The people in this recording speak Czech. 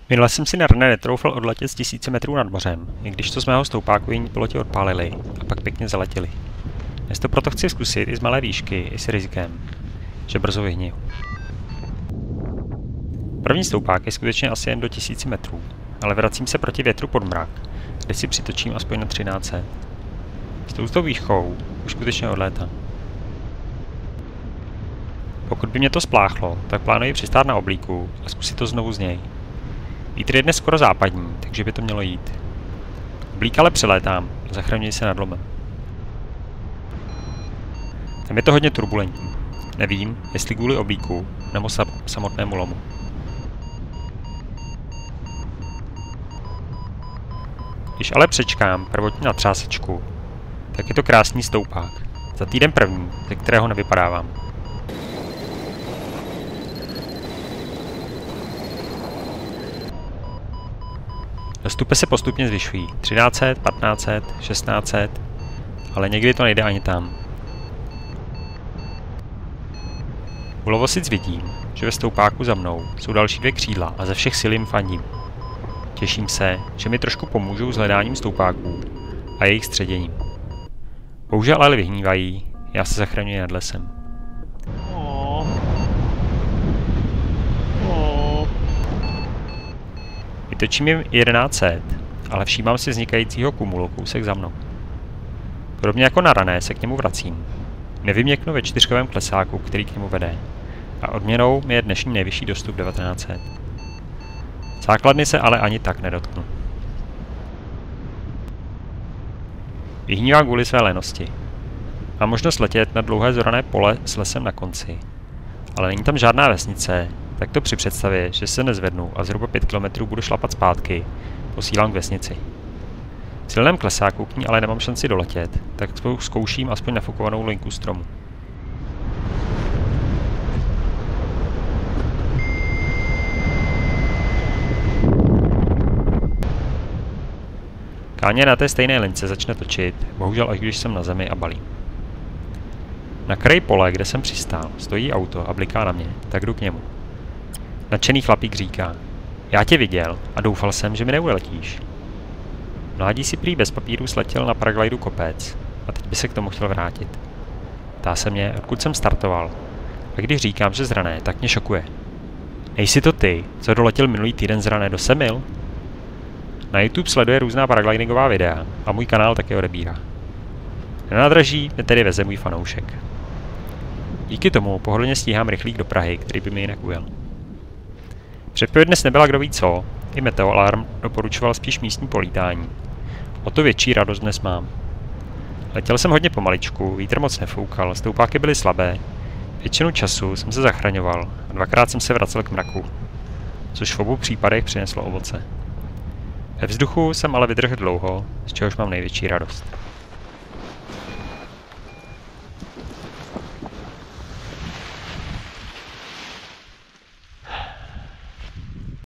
Minule jsem si na René netroufl odletět z 1000 metrů nad mořem, i když to z mého stoupáku jiní piloti odpálili a pak pěkně zaletěli. Dnes to proto chci zkusit i z malé výšky, i s rizikem, že brzo vyhniju. První stoupák je skutečně asi jen do 1000 metrů, ale vracím se proti větru pod mrak, kde si přitočím aspoň na 1300. S touto výškou už skutečně odlétám. Pokud by mě to spláchlo, tak plánuji přistát na oblíku a zkusit to znovu z něj. Vítr je dnes skoro západní, takže by to mělo jít. Oblík ale přelétám a zachraňuji se nad lomem. Tam je to hodně turbulentní. Nevím, jestli kvůli oblíku nebo samotnému lomu. Když ale přečkám prvotní natřásečku, tak je to krásný stoupák. Za týden první, ze kterého nevypadávám. Dostupy se postupně zvyšují. 1300, 1500, 1600, ale někdy to nejde ani tam. U Lovosic vidím, že ve stoupáku za mnou jsou další 2 křídla a ze všech sil jim fandím. Těším se, že mi trošku pomůžou s hledáním stoupáků a jejich středěním. Bohužel ale vyhnívají, já se zachraňuji nad lesem. Vytočím jim 1100, ale všímám si vznikajícího kumulu kousek za mnou. Podobně jako na Rané se k němu vracím. Nevyměknu ve 4kovém klesáku, který k němu vede. A odměnou mi je dnešní nejvyšší dostup 1900. Základny se ale ani tak nedotknu. Vyhnívám kvůli své lenosti. Mám možnost letět na dlouhé zorané pole s lesem na konci. Ale není tam žádná vesnice, tak to při představě, že se nezvednu a zhruba 5 km budu šlapat zpátky, posílám k vesnici. V silném klesáku k ní ale nemám šanci doletět, tak zkouším aspoň nafukovanou linku stromu. Káně na té stejné lince začne točit, bohužel až když jsem na zemi a balím. Na kraji pole, kde jsem přistál, stojí auto a bliká na mě, tak jdu k němu. Nadšený chlapík říká: já tě viděl a doufal jsem, že mi neuletíš. Mládí si prý bez papíru sletěl na paraglidu kopec a teď by se k tomu chtěl vrátit. Ptá se mě, odkud jsem startoval, a když říkám, že z Rané, tak mě šokuje. Nejsi to ty, co doletěl minulý týden z Rané do Semil? Na YouTube sleduje různá paraglidingová videa a můj kanál taky odebírá. Na nádraží mě tedy veze můj fanoušek. Díky tomu pohodlně stíhám rychlík do Prahy, který by mi jinak ujel. Předpověď dnes nebyla kdo ví co, i meteoalarm doporučoval spíš místní polítání. O to větší radost dnes mám. Letěl jsem hodně pomaličku, vítr moc nefoukal, stoupáky byly slabé. Většinu času jsem se zachraňoval a 2krát jsem se vracel k mraku, což v obou případech přineslo ovoce. Ve vzduchu jsem ale vydržel dlouho, z čehož mám největší radost.